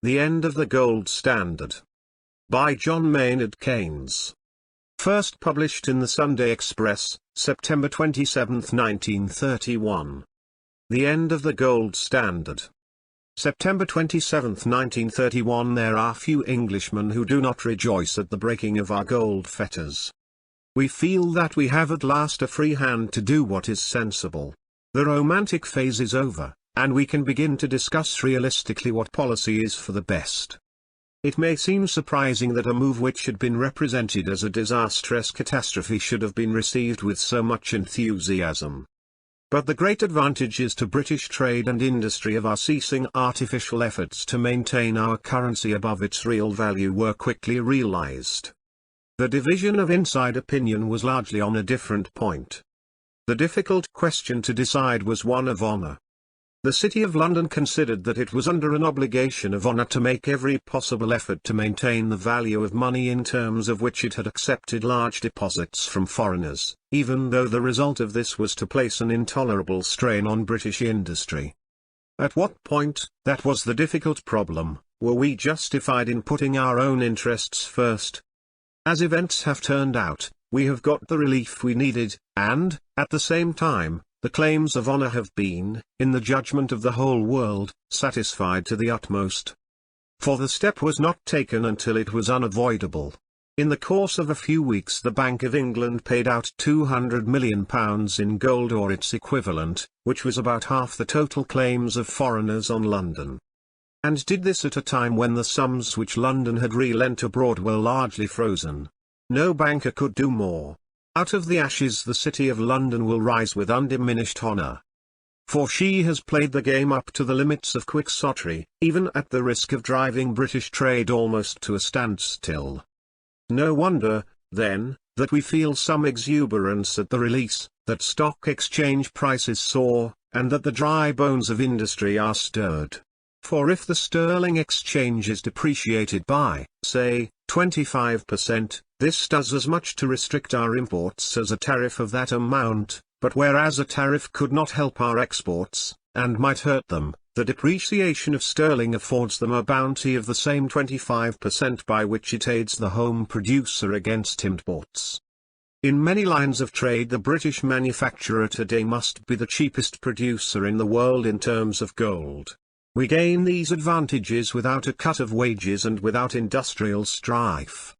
The End of the Gold Standard. By John Maynard Keynes. First published in the Sunday Express, September 27, 1931. The End of the Gold Standard. September 27, 1931. There are few Englishmen who do not rejoice at the breaking of our gold fetters. We feel that we have at last a free hand to do what is sensible. The romantic phase is over, and we can begin to discuss realistically what policy is for the best. It may seem surprising that a move which had been represented as a disastrous catastrophe should have been received with so much enthusiasm. But the great advantages to British trade and industry of our ceasing artificial efforts to maintain our currency above its real value were quickly realized. The division of inside opinion was largely on a different point. The difficult question to decide was one of honour. The City of London considered that it was under an obligation of honour to make every possible effort to maintain the value of money in terms of which it had accepted large deposits from foreigners, even though the result of this was to place an intolerable strain on British industry. At what point, that was the difficult problem, were we justified in putting our own interests first? As events have turned out, we have got the relief we needed, and, at the same time, the claims of honour have been, in the judgment of the whole world, satisfied to the utmost. For the step was not taken until it was unavoidable. In the course of a few weeks the Bank of England paid out £200 million in gold or its equivalent, which was about half the total claims of foreigners on London. And did this at a time when the sums which London had re-lent abroad were largely frozen. No banker could do more. Out of the ashes the City of London will rise with undiminished honour. For she has played the game up to the limits of quixotry, even at the risk of driving British trade almost to a standstill. No wonder, then, that we feel some exuberance at the release, that stock exchange prices soar, and that the dry bones of industry are stirred. For if the sterling exchange is depreciated by, say, 25%, this does as much to restrict our imports as a tariff of that amount, but whereas a tariff could not help our exports, and might hurt them, the depreciation of sterling affords them a bounty of the same 25% by which it aids the home producer against imports. In many lines of trade the British manufacturer today must be the cheapest producer in the world in terms of gold. We gain these advantages without a cut of wages and without industrial strife.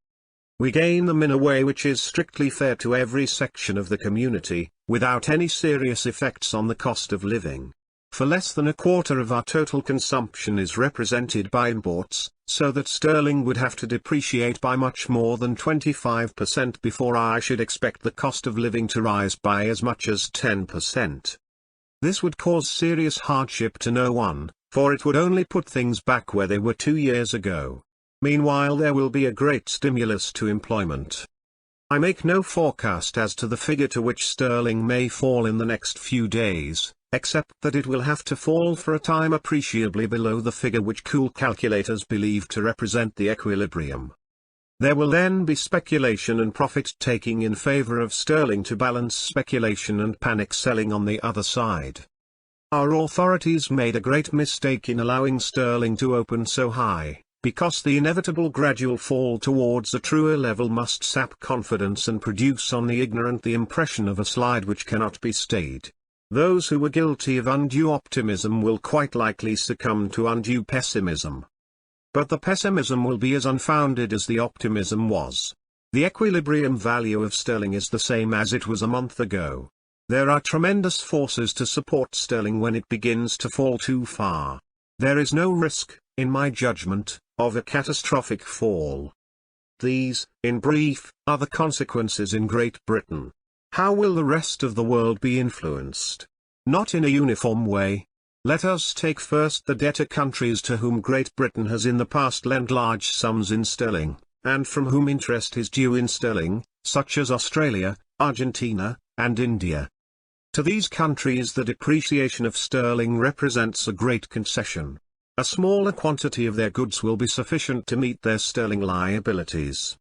We gain them in a way which is strictly fair to every section of the community, without any serious effects on the cost of living. For less than a quarter of our total consumption is represented by imports, so that sterling would have to depreciate by much more than 25% before I should expect the cost of living to rise by as much as 10%. This would cause serious hardship to no one, for it would only put things back where they were 2 years ago. Meanwhile there will be a great stimulus to employment. I make no forecast as to the figure to which sterling may fall in the next few days, except that it will have to fall for a time appreciably below the figure which cool calculators believe to represent the equilibrium. There will then be speculation and profit-taking in favor of sterling to balance speculation and panic selling on the other side. Our authorities made a great mistake in allowing sterling to open so high, because the inevitable gradual fall towards a truer level must sap confidence and produce on the ignorant the impression of a slide which cannot be stayed. Those who were guilty of undue optimism will quite likely succumb to undue pessimism. But the pessimism will be as unfounded as the optimism was. The equilibrium value of sterling is the same as it was a month ago. There are tremendous forces to support sterling when it begins to fall too far. There is no risk, in my judgment, of a catastrophic fall. These, in brief, are the consequences in Great Britain. How will the rest of the world be influenced? Not in a uniform way. Let us take first the debtor countries to whom Great Britain has in the past lent large sums in sterling, and from whom interest is due in sterling, such as Australia, Argentina, and India. To these countries the depreciation of sterling represents a great concession. A smaller quantity of their goods will be sufficient to meet their sterling liabilities.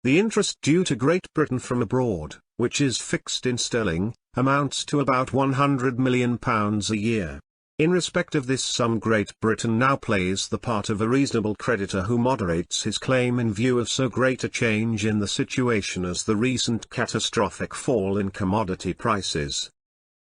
The interest due to Great Britain from abroad, which is fixed in sterling, amounts to about £100 million a year. In respect of this sum, Great Britain now plays the part of a reasonable creditor who moderates his claim in view of so great a change in the situation as the recent catastrophic fall in commodity prices.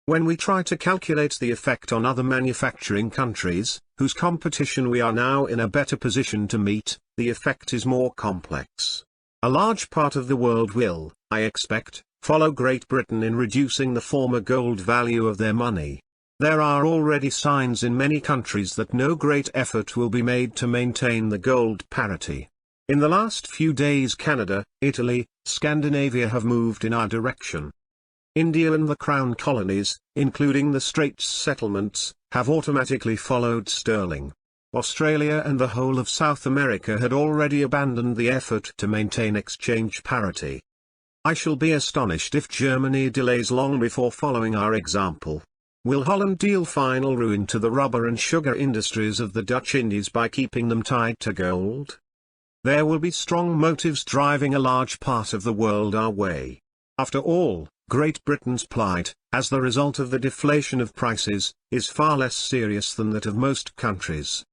When we try to calculate the effect on other manufacturing countries, whose competition we are now in a better position to meet, the effect is more complex. A large part of the world will, I expect, follow Great Britain in reducing the former gold value of their money. There are already signs in many countries that no great effort will be made to maintain the gold parity. In the last few days Canada, Italy, Scandinavia have moved in our direction. India and the Crown colonies, including the Straits settlements, have automatically followed sterling. Australia and the whole of South America had already abandoned the effort to maintain exchange parity. I shall be astonished if Germany delays long before following our example. Will Holland deal final ruin to the rubber and sugar industries of the Dutch Indies by keeping them tied to gold? There will be strong motives driving a large part of the world our way. After all, Great Britain's plight, as the result of the deflation of prices, is far less serious than that of most countries.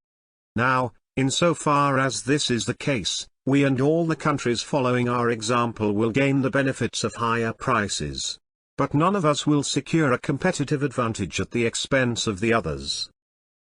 Now, insofar as this is the case, we and all the countries following our example will gain the benefits of higher prices. But none of us will secure a competitive advantage at the expense of the others.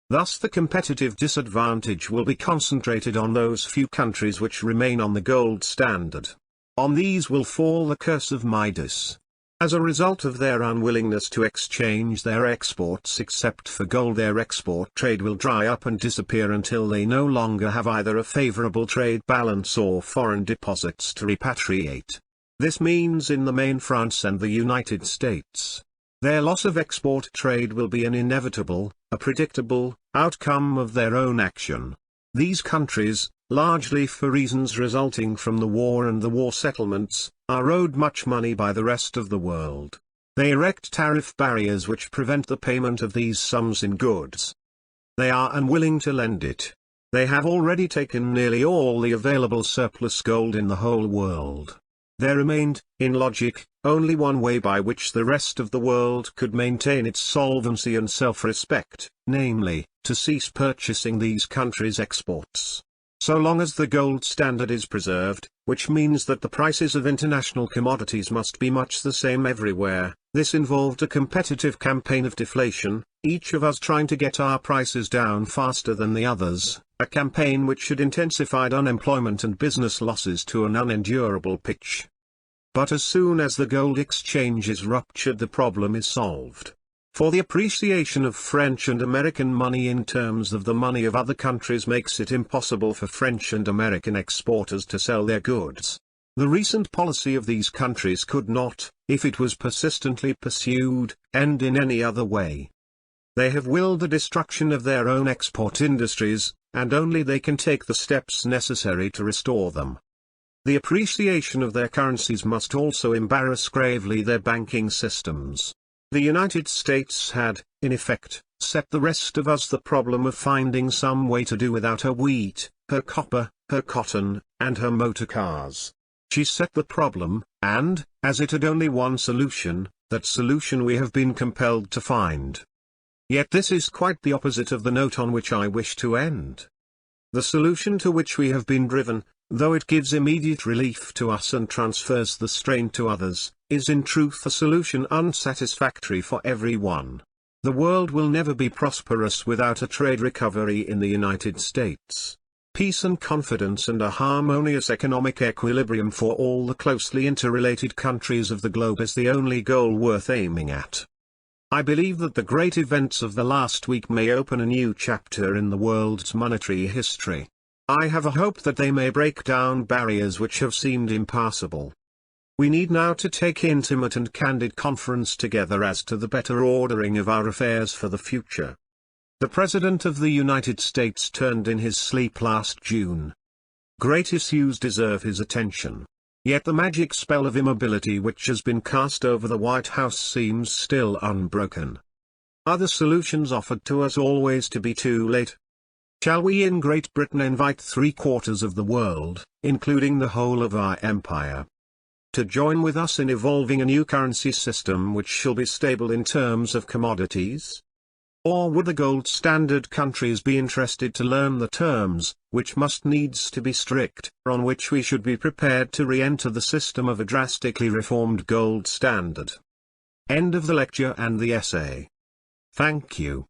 Thus the competitive disadvantage will be concentrated on those few countries which remain on the gold standard. On these will fall the curse of Midas. As a result of their unwillingness to exchange their exports except for gold, their export trade will dry up and disappear until they no longer have either a favorable trade balance or foreign deposits to repatriate. This means in the main France and the United States. Their loss of export trade will be an inevitable, a predictable, outcome of their own action. These countries, largely for reasons resulting from the war and the war settlements, are owed much money by the rest of the world. They erect tariff barriers which prevent the payment of these sums in goods. They are unwilling to lend it. They have already taken nearly all the available surplus gold in the whole world. There remained, in logic, only one way by which the rest of the world could maintain its solvency and self-respect, namely, to cease purchasing these countries' exports. So long as the gold standard is preserved, which means that the prices of international commodities must be much the same everywhere, this involved a competitive campaign of deflation, each of us trying to get our prices down faster than the others, a campaign which had intensified unemployment and business losses to an unendurable pitch. But as soon as the gold exchange is ruptured, the problem is solved. For the appreciation of French and American money in terms of the money of other countries makes it impossible for French and American exporters to sell their goods. The recent policy of these countries could not, if it was persistently pursued, end in any other way. They have willed the destruction of their own export industries, and only they can take the steps necessary to restore them. The appreciation of their currencies must also embarrass gravely their banking systems. The United States had, in effect, set the rest of us the problem of finding some way to do without her wheat, her copper, her cotton, and her motor cars. She set the problem, and, as it had only one solution, that solution we have been compelled to find. Yet this is quite the opposite of the note on which I wish to end. The solution to which we have been driven, though it gives immediate relief to us and transfers the strain to others, is in truth a solution unsatisfactory for everyone. The world will never be prosperous without a trade recovery in the United States. Peace and confidence and a harmonious economic equilibrium for all the closely interrelated countries of the globe is the only goal worth aiming at. I believe that the great events of the last week may open a new chapter in the world's monetary history. I have a hope that they may break down barriers which have seemed impassable. We need now to take intimate and candid conference together as to the better ordering of our affairs for the future. The President of the United States turned in his sleep last June. Great issues deserve his attention. Yet the magic spell of immobility which has been cast over the White House seems still unbroken. Are the solutions offered to us always to be too late? Shall we in Great Britain invite 3/4 of the world, including the whole of our empire, to join with us in evolving a new currency system which shall be stable in terms of commodities? Or would the gold standard countries be interested to learn the terms, which must needs to be strict, on which we should be prepared to re-enter the system of a drastically reformed gold standard? End of the lecture and the essay. Thank you.